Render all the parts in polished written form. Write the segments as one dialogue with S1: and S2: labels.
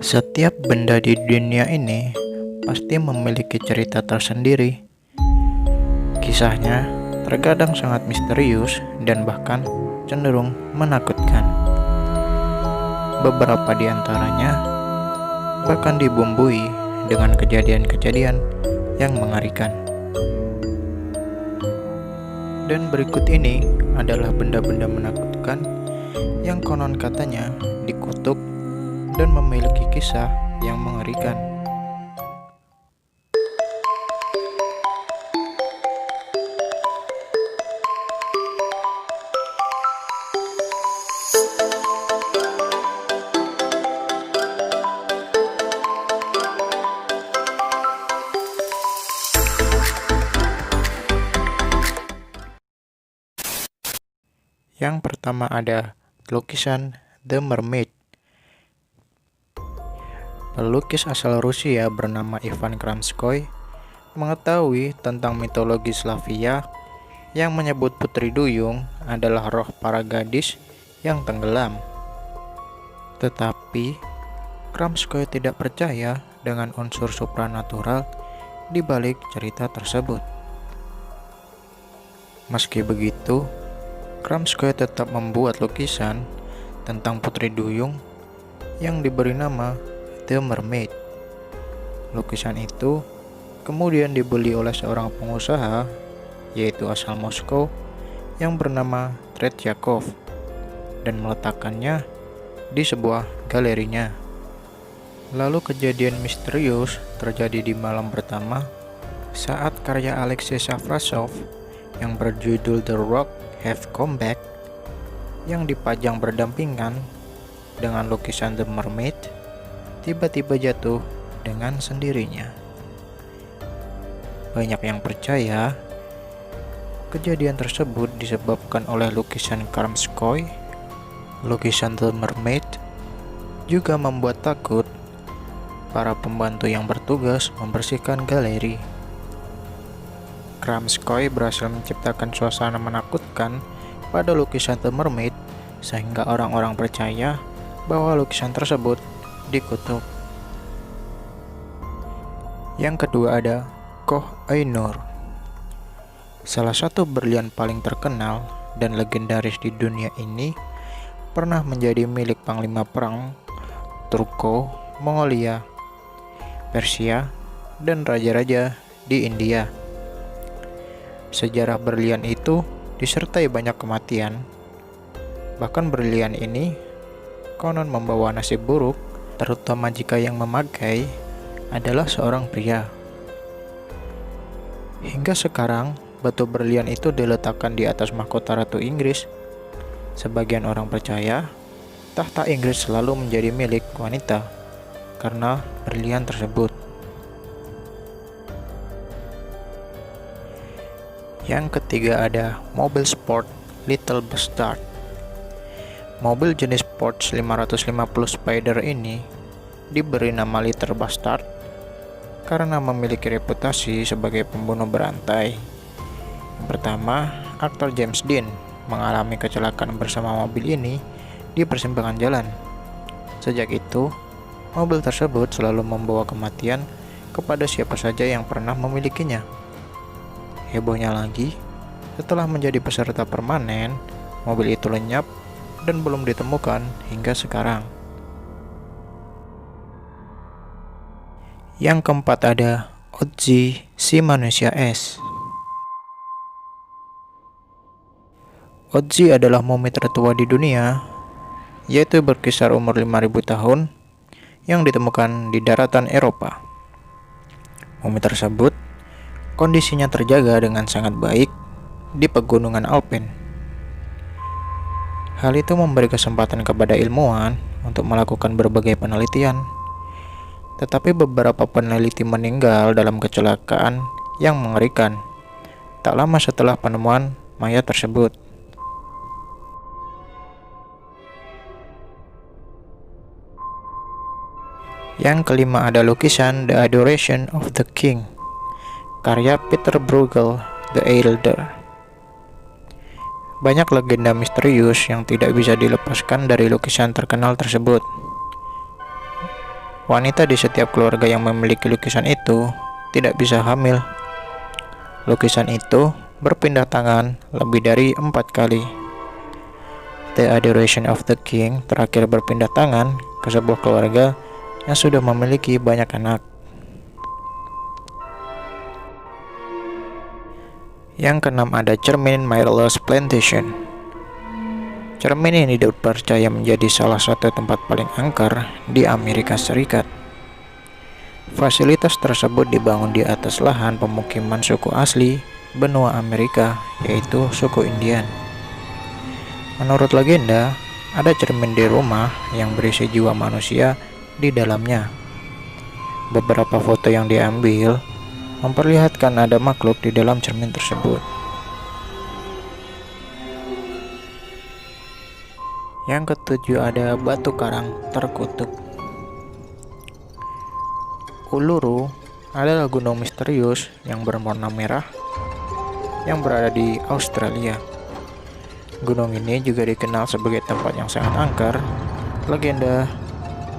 S1: Setiap benda di dunia ini pasti memiliki cerita tersendiri. Kisahnya terkadang sangat misterius dan bahkan cenderung menakutkan. Beberapa di antaranya bahkan dibumbui dengan kejadian-kejadian yang mengerikan. Dan berikut ini adalah benda-benda menakutkan yang konon katanya dikutuk dan memiliki kisah yang mengerikan. Yang pertama ada lukisan The Mermaid. Pelukis asal Rusia bernama Ivan Kramskoy mengetahui tentang mitologi Slavia yang menyebut putri duyung adalah roh para gadis yang tenggelam. Tetapi Kramskoy tidak percaya dengan unsur supranatural di balik cerita tersebut. Meski begitu, Kramskoy tetap membuat lukisan tentang putri duyung yang diberi nama The Mermaid. Lukisan itu kemudian dibeli oleh seorang pengusaha yaitu asal Moskow yang bernama Tretyakov dan meletakkannya di sebuah galerinya. Lalu kejadian misterius terjadi di malam pertama saat karya Alexei Savrasov yang berjudul The Rock Have Come Back yang dipajang berdampingan dengan lukisan The Mermaid tiba-tiba jatuh dengan sendirinya. Banyak yang percaya kejadian tersebut disebabkan oleh lukisan Kramskoy. Lukisan The Mermaid juga membuat takut para pembantu yang bertugas membersihkan galeri. Kramskoy berhasil menciptakan suasana menakutkan pada lukisan The Mermaid sehingga orang-orang percaya bahwa lukisan tersebut dikutuk. Yang kedua ada Koh Ainur. Salah satu berlian paling terkenal dan legendaris di dunia ini pernah menjadi milik panglima perang Turko, Mongolia, Persia, dan raja-raja di India. Sejarah berlian itu disertai banyak kematian. Bahkan berlian ini konon membawa nasib buruk, terutama jika yang memakai adalah seorang pria. Hingga sekarang, batu berlian itu diletakkan di atas mahkota Ratu Inggris. Sebagian orang percaya, tahta Inggris selalu menjadi milik wanita karena berlian tersebut. Yang ketiga ada mobil sport Little Bastard. Mobil jenis Porsche 550 Spider ini diberi nama Little Bastard karena memiliki reputasi sebagai pembunuh berantai. Yang pertama, aktor James Dean mengalami kecelakaan bersama mobil ini di persimpangan jalan. Sejak itu, mobil tersebut selalu membawa kematian kepada siapa saja yang pernah memilikinya. Hebohnya lagi, setelah menjadi peserta permanen, mobil itu lenyap dan belum ditemukan hingga sekarang. Yang keempat ada Ozzy si manusia es. Ozzy adalah mumi tertua di dunia, yaitu berkisar umur 5.000 tahun yang ditemukan di daratan Eropa. Mumi tersebut kondisinya terjaga dengan sangat baik di pegunungan Alpen. Hal itu memberi kesempatan kepada ilmuwan untuk melakukan berbagai penelitian. Tetapi beberapa peneliti meninggal dalam kecelakaan yang mengerikan tak lama setelah penemuan mayat tersebut. Yang kelima ada lukisan The Adoration of the King, karya Peter Bruegel the Elder. Banyak legenda misterius yang tidak bisa dilepaskan dari lukisan terkenal tersebut. Wanita di setiap keluarga yang memiliki lukisan itu tidak bisa hamil. Lukisan itu berpindah tangan lebih dari 4 kali. The Adoration of the King terakhir berpindah tangan ke sebuah keluarga yang sudah memiliki banyak anak. Yang keenam ada cermin Mirrorless Plantation. Cermin ini dipercaya menjadi salah satu tempat paling angker di Amerika Serikat. Fasilitas tersebut dibangun di atas lahan pemukiman suku asli benua Amerika, yaitu suku Indian. Menurut legenda, ada cermin di rumah yang berisi jiwa manusia di dalamnya. Beberapa foto yang diambil memperlihatkan ada makhluk di dalam cermin tersebut. Yang ketujuh ada batu karang terkutuk. Uluru adalah gunung misterius yang berwarna merah yang berada di Australia. Gunung ini juga dikenal sebagai tempat yang sangat angker. Legenda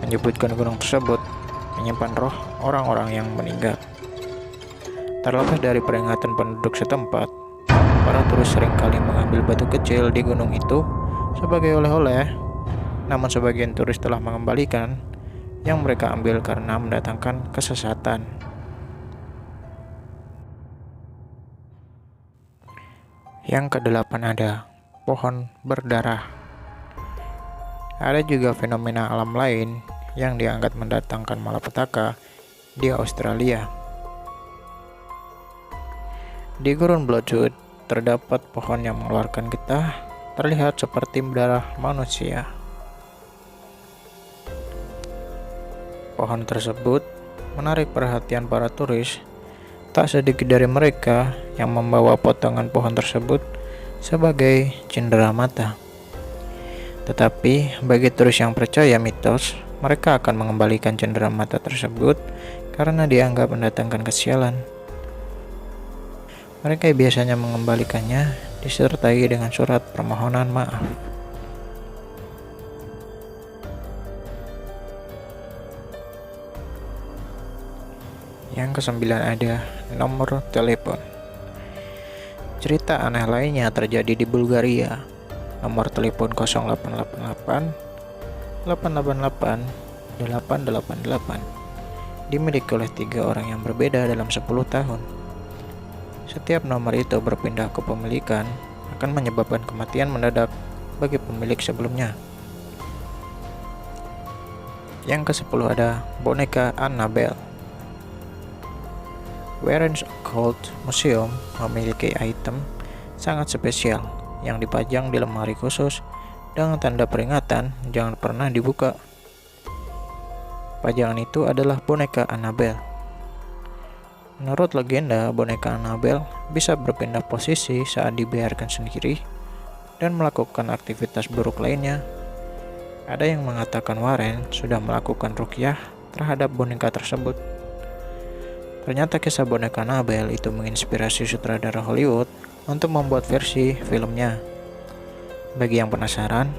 S1: menyebutkan gunung tersebut menyimpan roh orang-orang yang meninggal. Terlepas dari peringatan penduduk setempat, para turis seringkali mengambil batu kecil di gunung itu sebagai oleh-oleh, namun sebagian turis telah mengembalikan yang mereka ambil karena mendatangkan kesesatan. Yang kedelapan ada pohon berdarah. Ada juga fenomena alam lain yang dianggap mendatangkan malapetaka di Australia. Di gurun Bloodwood terdapat pohon yang mengeluarkan getah terlihat seperti darah manusia. Pohon tersebut menarik perhatian para turis. Tak sedikit dari mereka yang membawa potongan pohon tersebut sebagai cindera mata. Tetapi bagi turis yang percaya mitos, mereka akan mengembalikan cindera mata tersebut karena dianggap mendatangkan kesialan. Mereka biasanya mengembalikannya disertai dengan surat permohonan maaf. Yang kesembilan ada nomor telepon. Cerita aneh lainnya terjadi di Bulgaria. Nomor telepon 0888 888 888 dimiliki oleh 3 orang yang berbeda dalam 10 tahun. Setiap nomor itu berpindah kepemilikan akan menyebabkan kematian mendadak bagi pemilik sebelumnya. Yang ke-10 ada boneka Annabelle. Warren's Occult Museum memiliki item sangat spesial yang dipajang di lemari khusus dengan tanda peringatan jangan pernah dibuka. Pajangan itu adalah boneka Annabelle. Menurut legenda, boneka Annabelle bisa berpindah posisi saat dibiarkan sendiri dan melakukan aktivitas buruk lainnya. Ada yang mengatakan Warren sudah melakukan ruqyah terhadap boneka tersebut. Ternyata kisah boneka Annabelle itu menginspirasi sutradara Hollywood untuk membuat versi filmnya. Bagi yang penasaran,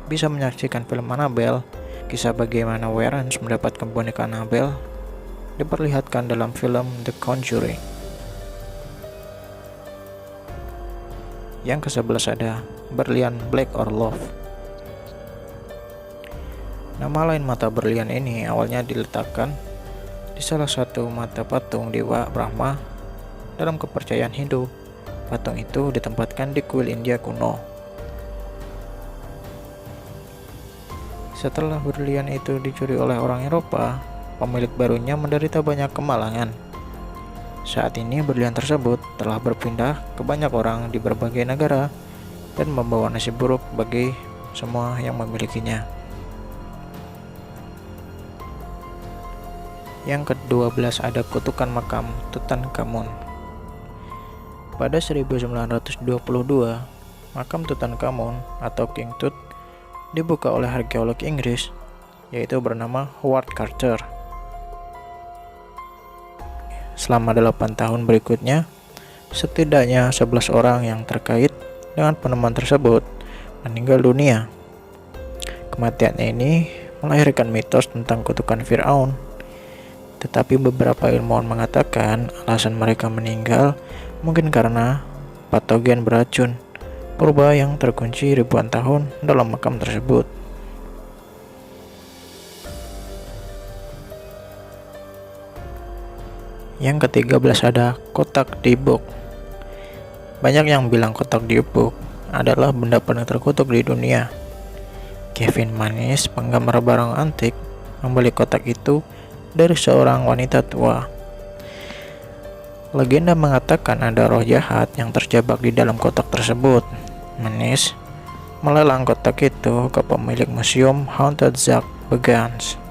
S1: bisa menyaksikan film Annabelle. Kisah bagaimana Warren mendapatkan boneka Annabelle diperlihatkan dalam film The Conjuring. Yang ke-11 ada berlian Black or Love. Nama lain mata berlian ini awalnya diletakkan di salah satu mata patung dewa Brahma. Dalam kepercayaan Hindu, patung itu ditempatkan di kuil India kuno. Setelah berlian itu dicuri oleh orang Eropa, pemilik barunya menderita banyak kemalangan. Saat ini berlian tersebut telah berpindah ke banyak orang di berbagai negara dan membawa nasib buruk bagi semua yang memilikinya. Yang ke-12 ada kutukan makam Tutankhamun. Pada 1922, makam Tutankhamun atau King Tut dibuka oleh arkeolog Inggris yaitu bernama Howard Carter. Selama 8 tahun berikutnya, setidaknya 11 orang yang terkait dengan penemuan tersebut meninggal dunia. Kematian ini melahirkan mitos tentang kutukan Firaun. Tetapi beberapa ilmuwan mengatakan alasan mereka meninggal mungkin karena patogen beracun purba yang terkunci ribuan tahun dalam makam tersebut. Yang ke-13 ada kotak Dybbuk. Banyak yang bilang kotak Dybbuk adalah benda paling terkutuk di dunia. Kevin Manis, penggemar barang antik, membeli kotak itu dari seorang wanita tua. Legenda mengatakan ada roh jahat yang terjebak di dalam kotak tersebut. Manis melelang kotak itu ke pemilik museum Haunted Zack Bagans.